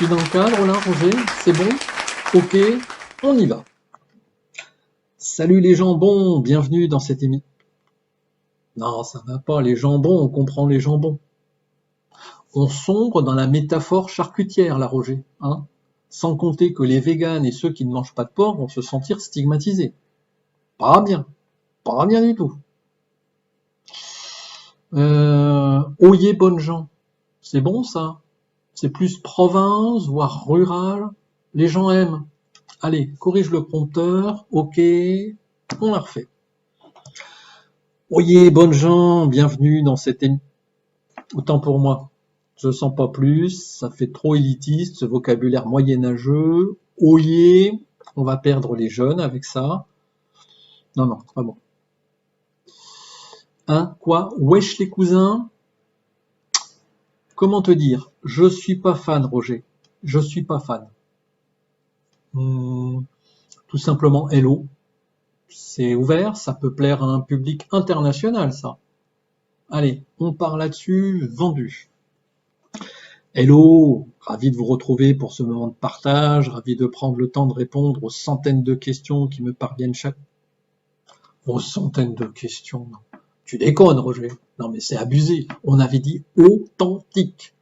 suis dans le cadre là, Roger? C'est bon? Ok, on y va. Salut les jambons, bienvenue dans cette émission. Non, ça va pas, les jambons, on comprend les jambons. On sombre dans la métaphore charcutière, là, Roger. Hein, sans compter que les véganes et ceux qui ne mangent pas de porc vont se sentir stigmatisés. Pas bien du tout. Oyez bonnes gens, c'est bon ça? C'est plus province, voire rural. Les gens aiment. Allez, corrige le prompteur. Ok, on la refait. Oyez, bonnes gens, bienvenue dans cette émission. Autant pour moi, je sens pas plus, ça fait trop élitiste, ce vocabulaire moyenâgeux. Oyez, on va perdre les jeunes avec ça. Non, c'est pas bon. Hein, quoi? Wesh les cousins? Comment te dire? Je suis pas fan, Roger. Je suis pas fan. Tout simplement hello. C'est ouvert, ça peut plaire à un public international, ça. Allez, on part là-dessus, vendu. Hello, ravi de vous retrouver pour ce moment de partage, ravi de prendre le temps de répondre aux centaines de questions qui me parviennent chaque... Aux centaines de questions, non. Tu déconnes, Roger. Non mais c'est abusé. On avait dit authentique.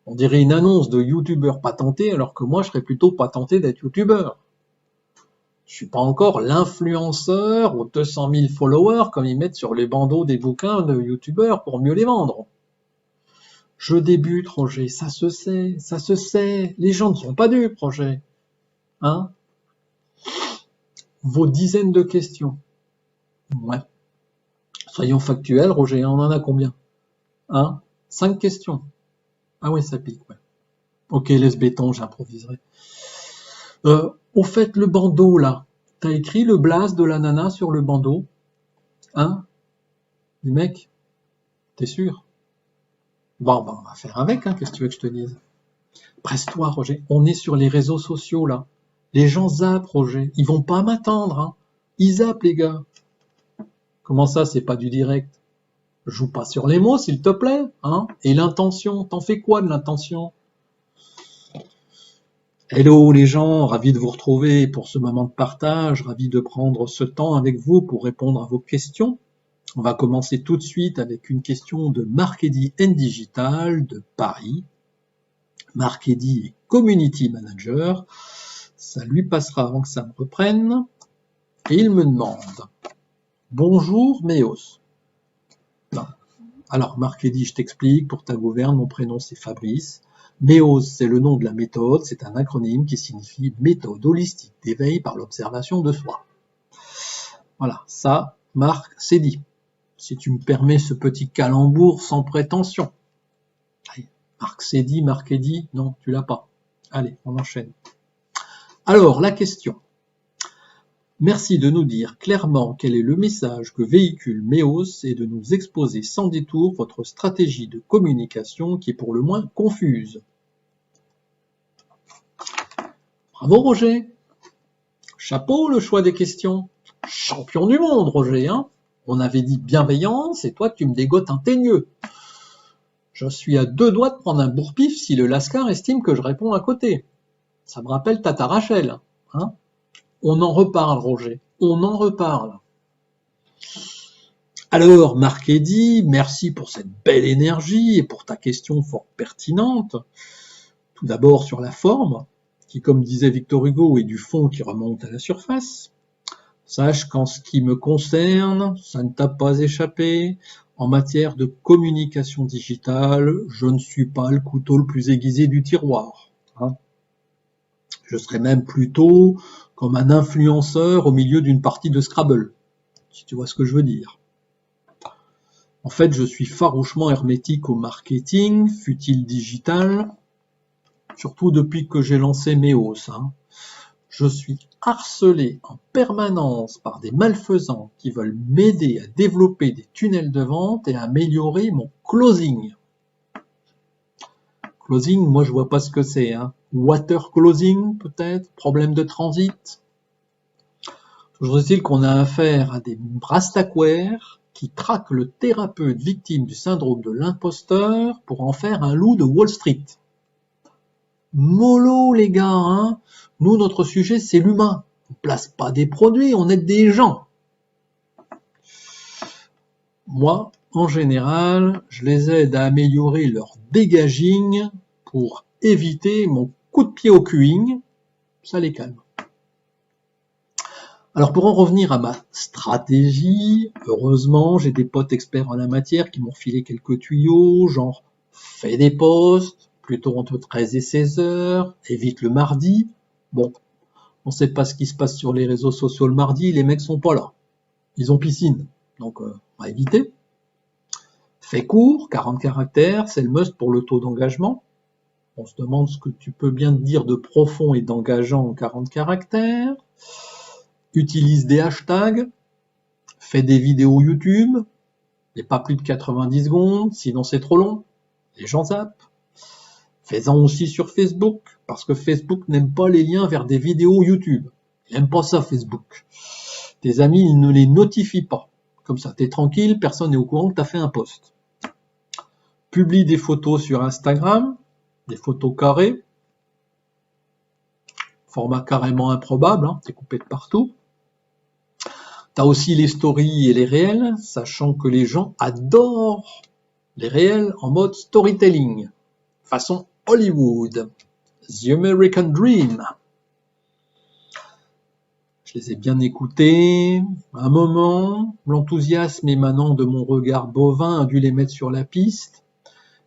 On dirait une annonce de youtubeur patenté, alors que moi je serais plutôt patenté d'être youtubeur. Je suis pas encore l'influenceur aux 200 000 followers comme ils mettent sur les bandeaux des bouquins de youtubeurs pour mieux les vendre. Je débute, Roger, ça se sait. Les gens ne sont pas dupes, Roger. Hein? Vos dizaines de questions. Ouais. Soyons factuels, Roger, on en a combien? Hein? 5 questions. Ah ouais, ça pique, ouais. Ok, laisse béton, j'improviserai. Au fait, le bandeau, là, t'as écrit le blaze de la nana sur le bandeau? Hein? Du mec? T'es sûr? Bon, on va faire avec, hein, qu'est-ce que tu veux que je te dise? Presse-toi, Roger, on est sur les réseaux sociaux, là. Les gens zappent, Roger, ils vont pas m'attendre, hein. Ils zappent, les gars. Comment ça, c'est pas du direct? Joue pas sur les mots, s'il te plaît, hein. Et l'intention, t'en fais quoi de l'intention? Hello les gens, ravi de vous retrouver pour ce moment de partage, ravi de prendre ce temps avec vous pour répondre à vos questions. On va commencer tout de suite avec une question de Marc Eddy and Digital de Paris. Marc Eddy est Community Manager. Ça lui passera avant que ça me reprenne. Et il me demande « Bonjour Méos ». Alors Marc Eddy, je t'explique, pour ta gouverne, mon prénom c'est Fabrice. MEOS, c'est le nom de la méthode, c'est un acronyme qui signifie méthode holistique d'éveil par l'observation de soi. Voilà, ça, Marc, c'est dit. Si tu me permets ce petit calembour sans prétention. Allez, Marc, c'est dit, Marc est dit, non, tu l'as pas. Allez, on enchaîne. Alors, la question. Merci de nous dire clairement quel est le message que véhicule MEOS et de nous exposer sans détour votre stratégie de communication qui est pour le moins confuse. Bravo Roger. Chapeau le choix des questions. Champion du monde Roger, hein. On avait dit bienveillance et toi tu me dégotes un teigneux. Je suis à 2 doigts de prendre un bourre-pif si le Lascar estime que je réponds à côté. Ça me rappelle Tata Rachel, hein. On en reparle, Roger. On en reparle. Alors, Marc Eddy, merci pour cette belle énergie et pour ta question fort pertinente. Tout d'abord sur la forme, qui, comme disait Victor Hugo, est du fond qui remonte à la surface. Sache qu'en ce qui me concerne, ça ne t'a pas échappé. En matière de communication digitale, je ne suis pas le couteau le plus aiguisé du tiroir. Hein. Je serais même plutôt comme un influenceur au milieu d'une partie de Scrabble, si tu vois ce que je veux dire. En fait, je suis farouchement hermétique au marketing, fut-il digital, surtout depuis que j'ai lancé MEOS. Hein. Je suis harcelé en permanence par des malfaisants qui veulent m'aider à développer des tunnels de vente et à améliorer mon closing. Closing, moi je vois pas ce que c'est. Hein. Water closing peut-être, problème de transit. Toujours est-il qu'on a affaire à des rastaquaires qui traquent le thérapeute victime du syndrome de l'imposteur pour en faire un loup de Wall Street. mollo les gars, hein. Nous, notre sujet, c'est l'humain. On place pas des produits, on aide des gens. Moi, en général, je les aide à améliorer leur dégaging pour éviter mon coup de pied au cuing. Ça les calme. Alors pour en revenir à ma stratégie, heureusement, j'ai des potes experts en la matière qui m'ont filé quelques tuyaux, genre fais des posts, plutôt entre 13 et 16 heures, évite le mardi. Bon, on sait pas ce qui se passe sur les réseaux sociaux le mardi, les mecs sont pas là. Ils ont piscine, donc on va éviter. Fais court, 40 caractères, c'est le must pour le taux d'engagement. On se demande ce que tu peux bien te dire de profond et d'engageant en 40 caractères. Utilise des hashtags, fais des vidéos YouTube, mais pas plus de 90 secondes, sinon c'est trop long, les gens zappent. Fais-en aussi sur Facebook, parce que Facebook n'aime pas les liens vers des vidéos YouTube. Il n'aime pas ça, Facebook. Tes amis, ils ne les notifient pas. Comme ça, t'es tranquille, personne n'est au courant que t'as fait un post. Publie des photos sur Instagram, des photos carrées, format carrément improbable, hein, t'es coupé de partout. T'as aussi les stories et les réels, sachant que les gens adorent les réels en mode storytelling, façon Hollywood, The American Dream. Je les ai bien écoutés. À un moment, l'enthousiasme émanant de mon regard bovin a dû les mettre sur la piste.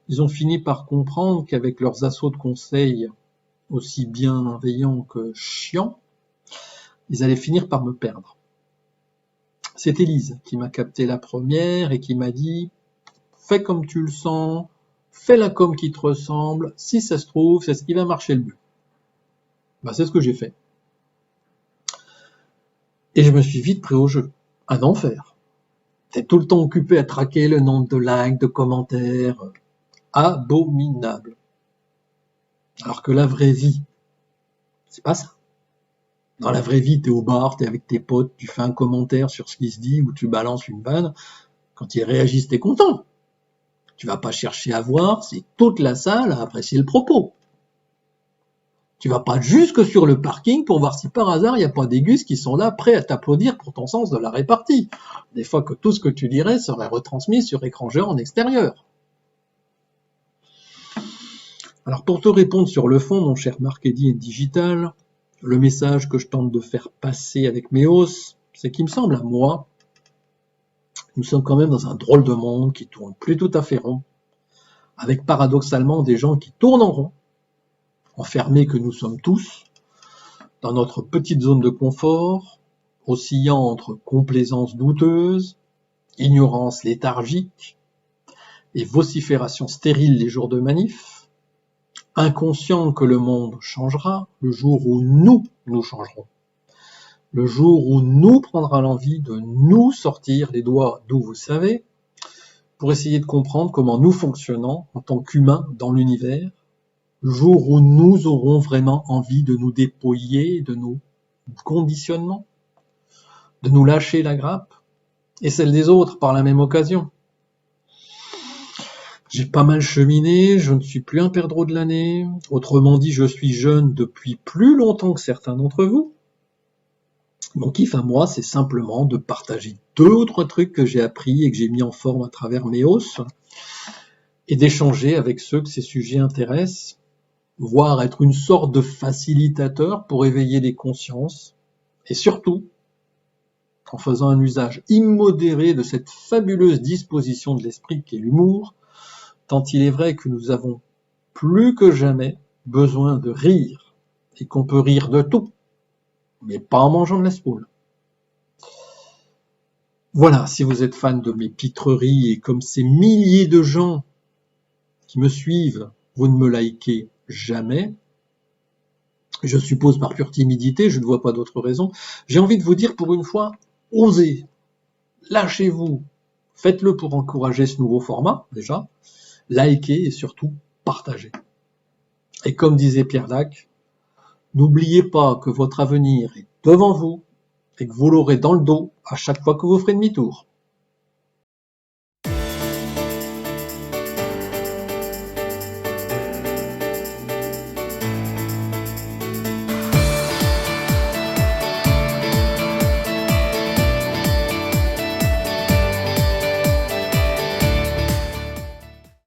Ils ont fini par comprendre qu'avec leurs assauts de conseils aussi bienveillants que chiants, ils allaient finir par me perdre. C'est Élise qui m'a capté la première et qui m'a dit « Fais comme tu le sens, fais la com qui te ressemble, si ça se trouve, c'est ce qui va marcher le mieux. » C'est ce que j'ai fait. Et je me suis vite pris au jeu. Un enfer. T'es tout le temps occupé à traquer le nombre de likes, de commentaires. Abominable. Alors que la vraie vie, c'est pas ça. Dans la vraie vie, t'es au bar, t'es avec tes potes, tu fais un commentaire sur ce qui se dit ou tu balances une vanne. Quand ils réagissent, t'es content. Tu vas pas chercher à voir si toute la salle a apprécié le propos. Tu vas pas jusque sur le parking pour voir si par hasard il n'y a pas des gus qui sont là prêts à t'applaudir pour ton sens de la répartie. Des fois que tout ce que tu dirais serait retransmis sur écran géant en extérieur. Alors pour te répondre sur le fond, mon cher marketing digital, le message que je tente de faire passer avec Meos, c'est qu'il me semble à moi, nous sommes quand même dans un drôle de monde qui tourne plus tout à fait rond, avec paradoxalement des gens qui tournent en rond, enfermés que nous sommes tous, dans notre petite zone de confort, oscillant entre complaisance douteuse, ignorance léthargique et vocifération stérile les jours de manif, inconscient que le monde changera le jour où nous changerons, le jour où nous prendra l'envie de nous sortir les doigts d'où vous savez, pour essayer de comprendre comment nous fonctionnons en tant qu'humains dans l'univers, le jour où nous aurons vraiment envie de nous dépouiller de nos conditionnements, de nous lâcher la grappe, et celle des autres par la même occasion. J'ai pas mal cheminé, je ne suis plus un perdreau de l'année, autrement dit, je suis jeune depuis plus longtemps que certains d'entre vous. Mon kiff à moi, c'est simplement de partager 2 ou 3 trucs que j'ai appris et que j'ai mis en forme à travers Meos, et d'échanger avec ceux que ces sujets intéressent, voire être une sorte de facilitateur pour éveiller les consciences, et surtout, en faisant un usage immodéré de cette fabuleuse disposition de l'esprit qu'est l'humour, tant il est vrai que nous avons plus que jamais besoin de rire, et qu'on peut rire de tout, mais pas en mangeant de la semoule. Voilà, si vous êtes fan de mes pitreries, et comme ces milliers de gens qui me suivent, vous ne me likez jamais, je suppose par pure timidité, je ne vois pas d'autre raison, j'ai envie de vous dire pour une fois, osez, lâchez-vous, faites-le pour encourager ce nouveau format, déjà, likez et surtout partagez. Et comme disait Pierre Dac, n'oubliez pas que votre avenir est devant vous et que vous l'aurez dans le dos à chaque fois que vous ferez demi-tour.